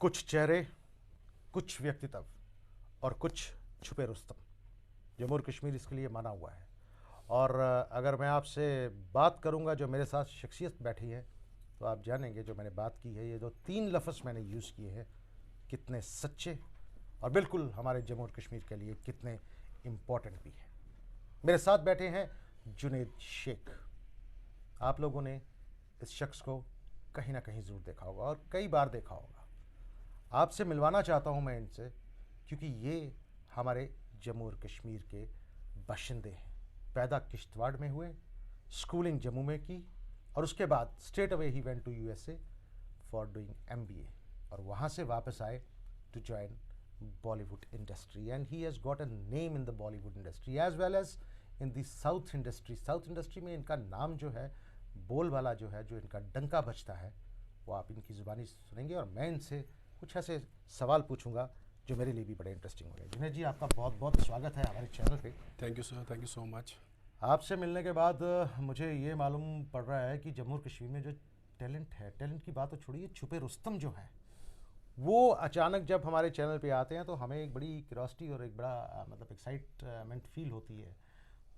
कुछ चेहरे, कुछ व्यक्तित्व और कुछ छुपे रुस्तम। जम्मू और कश्मीर इसके लिए माना हुआ है। और अगर मैं आपसे बात करूंगा, जो मेरे साथ शख्सियत बैठी है, तो आप जानेंगे जो मैंने बात की है, ये जो 3 लफ्ज़ मैंने यूज़ किए हैं, कितने सच्चे और बिल्कुल हमारे जम्मू और कश्मीर के लिए कितने इम्पोर्टेंट भी हैं। मेरे साथ बैठे हैं जुनैद शेख। आप लोगों ने इस शख्स को कहीं ना कहीं ज़रूर देखा होगा और कई बार देखा होगा। आपसे मिलवाना चाहता हूं मैं इनसे, क्योंकि ये हमारे जम्मू और कश्मीर के बाशिंदे हैं। पैदा किश्तवाड़ में हुए, स्कूलिंग जम्मू में की और उसके बाद straight away he went to USA for doing MBA और वहाँ से वापस आए to join Bollywood industry and he has got a name in the Bollywood industry as well as in the South industry. South industry में इनका नाम जो है, बोल वाला जो है, जो इनका डंका बजता है, वो आप इनकी ज़ुबानी सुनेंगे और मैं इनसे कुछ ऐसे सवाल पूछूंगा जो मेरे लिए भी बड़े इंटरेस्टिंग हो गए। जुनैद जी, आपका बहुत बहुत स्वागत है हमारे चैनल पे। Thank you sir, thank you so much. आपसे मिलने के बाद मुझे ये मालूम पड़ रहा है कि जम्मू और कश्मीर में जो टैलेंट है, टैलेंट की बात तो छोड़िए, छुपे रुस्तम जो है, वो अचानक जब हमारे चैनल पे आते हैं तो हमें एक बड़ी क्यूरियोसिटी और एक बड़ा मतलब एक्साइटमेंट फील होती है।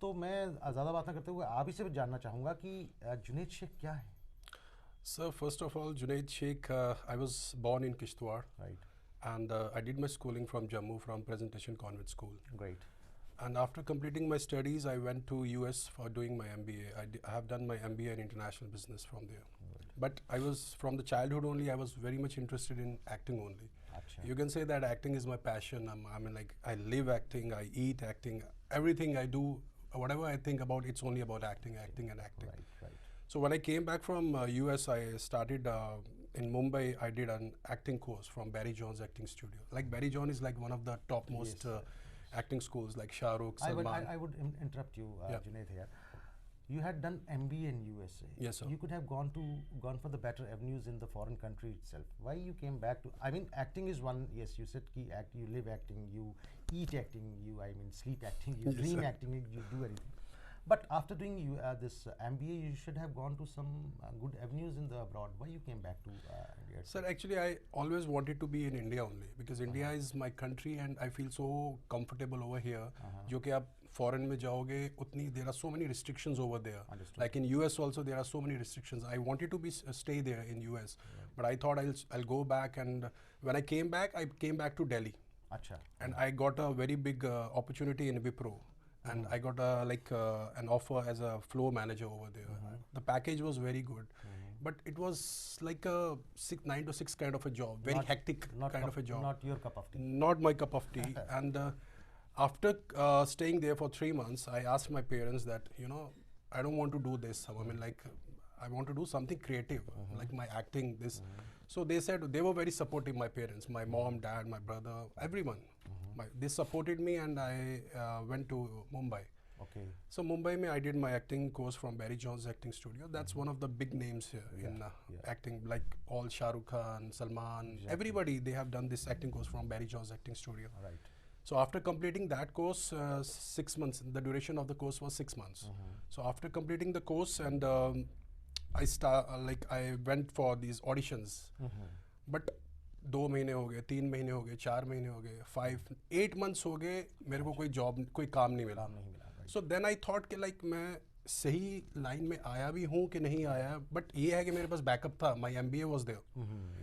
तो मैं ज़्यादा बात ना करते हुए आप ही से जानना चाहूँगा कि जुनैद शेख क्या है? Sir, first of all, Junaid Sheikh, I was born in Kishtwar right, and I did my schooling from Jammu from Presentation Convent School. Great, And after completing my studies, I went to US for doing my MBA. I have done my MBA in international business from there. But I was, from the childhood only, I was very much interested in acting only. अच्छा, You can say that acting is my passion. I mean, like, I live acting, I eat acting, everything I do, whatever I think about, it's only about acting, acting and acting. Right, right, So when I came back from US, I started in Mumbai. I did an acting course from Barry John's acting studio. Like, Barry John is like one of the topmost Yes, acting schools, like Shah Rukh, I would, Salman. I would interrupt you, Yeah. Junaid here. You had done MBA in USA. Yes, sir. You could have gone for the better avenues in the foreign country itself. Why you came back to? I mean, acting is one. Yes, you said ki act. You live acting. You eat acting. Sleep acting. You Yes, dream sir. acting. You do everything. But after doing this MBA, you should have gone to some good avenues in the abroad. Why you came back to India? Sir, actually, I always wanted to be in India only because India is my country and I feel so comfortable over here. जो कि आप foreign में जाओगे उतनी there are so many restrictions over there. Understood. Like in US also there are so many restrictions. I wanted to be stay there in US, but I thought I'll go back. And when I came back to Delhi, अच्छा, and I got a very big opportunity in Wipro. And I got an offer as a floor manager over there. The package was very good, but it was like a 9 to 6 kind of a job, very Not- hectic kind of a job. Not your cup of tea. Not my cup of tea. And after staying there for 3 months, I asked my parents that, I don't want to do this. I mean, like, I want to do something creative, like my acting, this. So they said, they were very supportive, my parents, my mom, dad, my brother, everyone. They supported me and I went to Mumbai. Okay. So Mumbai, I did my acting course from Barry John's acting studio. That's one of the big names here in acting, like all Shah Rukh Khan, Salman, everybody, they have done this acting course from Barry John's acting studio. All right. So after completing that course, 6 months, the duration of the course was 6 months. So after completing the course and I went for these auditions, but 2 महीने हो गए, 3 महीने हो गए, 4 महीने हो गए, 8 months हो गए, मेरे को कोई जॉब, कोई काम नहीं मिला। सो देन आई थॉट कि लाइक मैं सही लाइन में आया भी हूँ कि नहीं आया, बट ये है कि मेरे पास बैकअप था, माई MBA was there.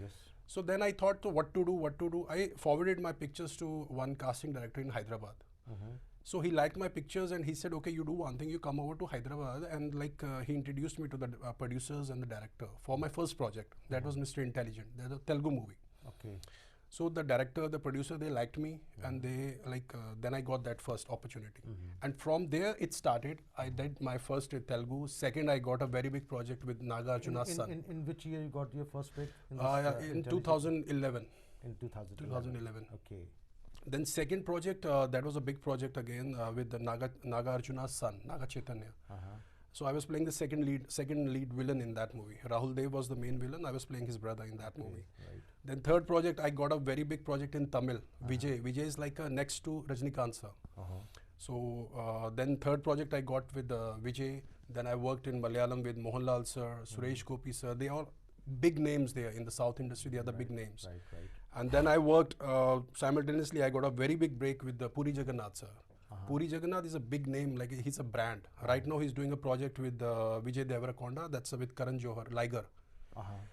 Yes. So then I thought, so what to do. I forwarded my pictures to one casting director in Hyderabad. So he liked my pictures and he said, okay, you do one thing, you come over to Hyderabad, and like he introduced me to the producers and the director for my first project. That was Mr. Intelligent. That's a Telugu movie. Okay. So the director, the producer, they liked me, and they then I got that first opportunity. And from there it started. I did my first Telugu. Second, I got a very big project with Nagarjuna's son. In which year you got your first break? In 2011. In 2011. 2011. Okay. Then second project, that was a big project again with the Nagarjuna's son, Naga Chaitanya. So I was playing the second lead villain in that movie. Rahul Dev was the main villain. I was playing his brother in that movie. Right. Then third project, I got a very big project in Tamil. Vijay. Vijay is like next to Rajnikant sir. So then third project I got with Vijay. Then I worked in Malayalam with Mohanlal sir, Suresh Gopi sir. They all big names there in the South industry. They are the big names. Right. And then I worked simultaneously. I got a very big break with the Puri Jagannath sir. Puri Jagannath is a big name, like he's a brand. Right now he's doing a project with Vijay Deverakonda, that's with Karan Johar, Liger.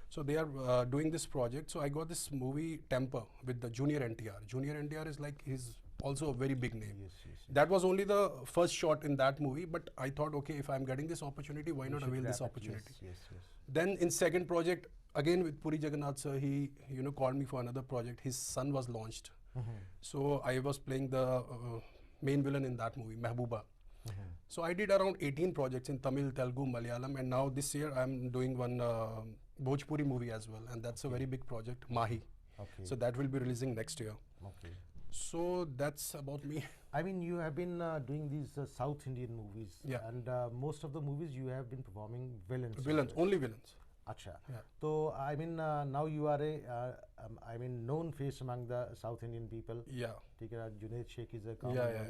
So they are doing this project. So I got this movie Temper with the Junior NTR. Junior NTR is like, he's also a very big name. Yes. That was only the first shot in that movie, but I thought, okay, if I'm getting this opportunity, why not avail this opportunity? Yes. Then in second project, again with Puri Jagannath sir, he called me for another project. His son was launched. So I was playing the main villain in that movie, Mehbooba. So I did around 18 projects in Tamil, Telugu, Malayalam, and now this year I'm doing one Bhojpuri movie as well, and that's a very big project, Mahi. Okay. So that will be releasing next year. Okay. So that's about me. I mean, you have been doing these South Indian movies, Yeah. and most of the movies you have been performing villains. Villains, only villains. Acha. Yeah. So I mean, now you are a known face among the South Indian people. Yeah. ठीक है, Junaid Sheikh is a common Yeah.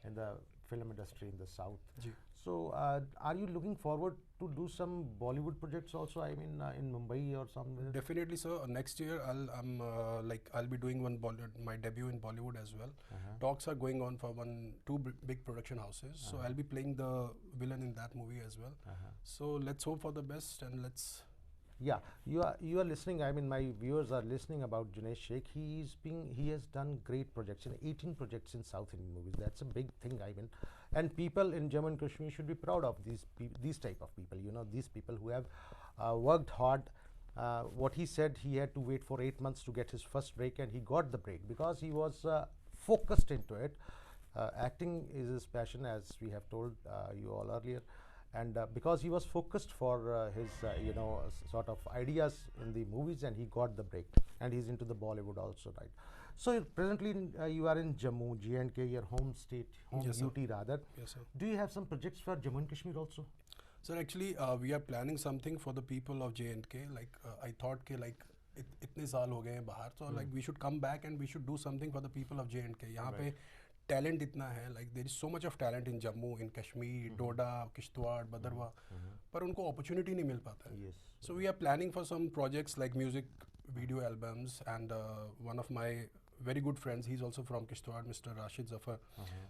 in the film industry in the South. Ji. So are you looking forward to do some Bollywood projects also? I mean, in Mumbai or somewhere? Definitely, sir. Next year, I'll be doing my debut in Bollywood as well. Talks are going on for two big production houses. So I'll be playing the villain in that movie as well. So let's hope for the best and let's. Yeah, you are listening. I mean, my viewers are listening about Junaid Sheikh. He has done great projects, 18 projects in South Indian movies. That's a big thing. I mean, and people in Jammu and Kashmir should be proud of these type of people. You know, these people who have worked hard. What he said, he had to wait for 8 months to get his first break, and he got the break because he was focused into it. Acting is his passion, as we have told you all earlier. And because he was focused for his sort of ideas in the movies, and he got the break, and he's into the Bollywood also, right? So presently you are in Jammu, J&K, your home state, home Yes, duty rather. Yes, sir. Do you have some projects for Jammu and Kashmir also? Sir, actually, we are planning something for the people of J&K. Like I thought, itne saal ho gaye hain bahar, so like we should come back and we should do something for the people of J&K. यहाँ पे talent इतना है, like there is so much of talent in Jammu, in Kashmir, Doda, Kishtwar, Bhadarwah, पर उनको opportunity नहीं मिल पाता है. Yes. So we are planning for some projects like music video albums, and one of my very good friends, he's also from Kishtwar, Mr. Rashid Zafar.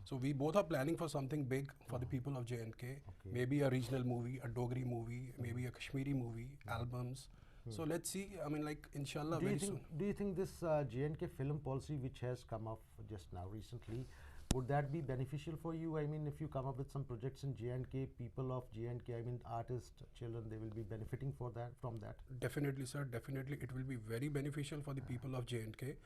So we both are planning for something big for the people of J&K. Maybe a regional movie, a Dogri movie, maybe a Kashmiri movie, albums. So let's see. I mean, like, inshallah, very soon. Do you think this J&K film policy, which has come up just now recently, would that be beneficial for you? I mean, if you come up with some projects in J&K, people of J&K, I mean, artists, children, they will be benefiting from that. Definitely, sir. Definitely, it will be very beneficial for the people of J&K,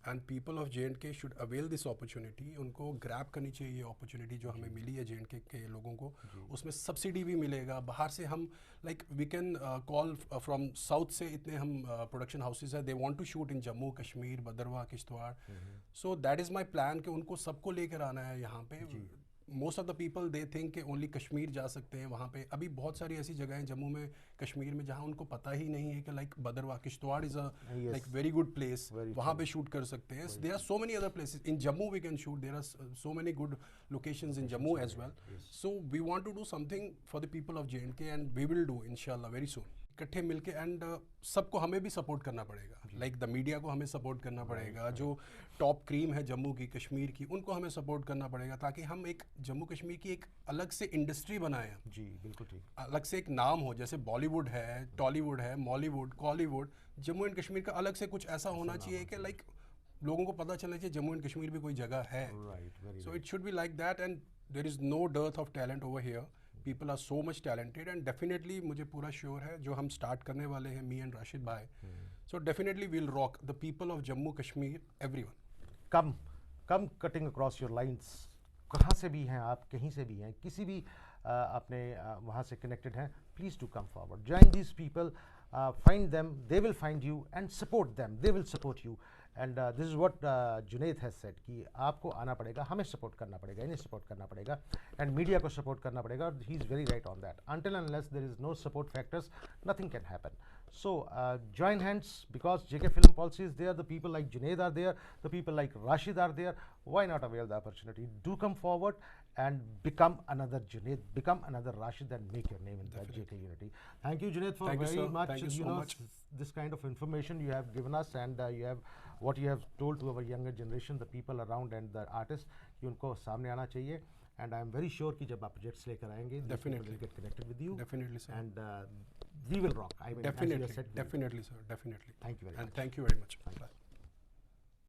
and people of J&K should avail this opportunity. उनको grab करनी चाहिए ये opportunity जो हमें मिली है J&K के लोगों को. उसमें subsidy भी मिलेगा. बाहर से हम like we can call from south से इतने हम production houses हैं. They want to shoot in Jammu, Kashmir, Bhadarwah, Kishtwar. So that is my plan कि उनको सबको लेकर आना है यहाँ पे. Most of the people they think कि only कश्मीर जा सकते हैं. वहाँ पे अभी बहुत सारी ऐसी जगह हैं जम्मू में, कश्मीर में, जहाँ उनको पता ही नहीं है कि like बदरवा, Kishtwar is a like very good place. वहाँ पे shoot कर सकते हैं. There are so many other places in Jammu we can shoot. There are so many good locations in Jammu as well. So we want to do something for the people of J&K, and we will do inshallah very soon. इकट्ठे मिलके and सबको हमें भी support करना पड़ेगा. Like the media को हमें support करना पड़ेगा. जो टॉप क्रीम है जम्मू की, कश्मीर की, उनको हमें सपोर्ट करना पड़ेगा, ताकि हम एक जम्मू कश्मीर की एक अलग से इंडस्ट्री बनाएं. जी बिल्कुल ठीक. अलग से एक नाम हो, जैसे बॉलीवुड है, टॉलीवुड है, मॉलीवुड, कॉलीवुड. जम्मू एंड कश्मीर का अलग से कुछ ऐसा होना चाहिए कि लाइक लोगों को पता चलना चाहिए जम्मू एंड कश्मीर भी कोई जगह है. So it should be like that, and there is no dearth of talent over here. People are so much talented, and definitely मुझे पूरा श्योर है जो हम स्टार्ट करने वाले हैं, me and Rashid भाई. So definitely we'll rock the people of Jammu Kashmir, everyone. Come cutting across your lines. कहाँ से भी हैं आप, कहीं से भी हैं, किसी भी अपने वहाँ से connected हैं, please do come forward. Join these people, find them, they will find you, and support them. They will support you. And this is what Junaid has said कि आपको आना पड़ेगा, हमें सपोर्ट करना पड़ेगा, इन्हें सपोर्ट करना पड़ेगा, एंड मीडिया को सपोर्ट करना पड़ेगा. He is very right on that. Until and unless there is no support factors, nothing can happen. So join hands, because JK Film Policy is there. The people like Junaid are there. The people like Rashid are there. Why not avail the opportunity? Do come forward and become another Junaid, become another Rashid, and make your name in the JK Unity. Thank you, Junaid, for Thank you, very sir. much. Thank you so much. This kind of information you have given us, and you have what you have told to our younger generation, the people around and the artists, कि उनको सामने आना चाहिए. And I am very sure कि जब आप projects लेकर आएंगे, these people will get connected with you. Definitely, sir. And we will rock. I mean, as you have said, Definitely, sir. Definitely. Thank you very much. And thank you very much. Bye.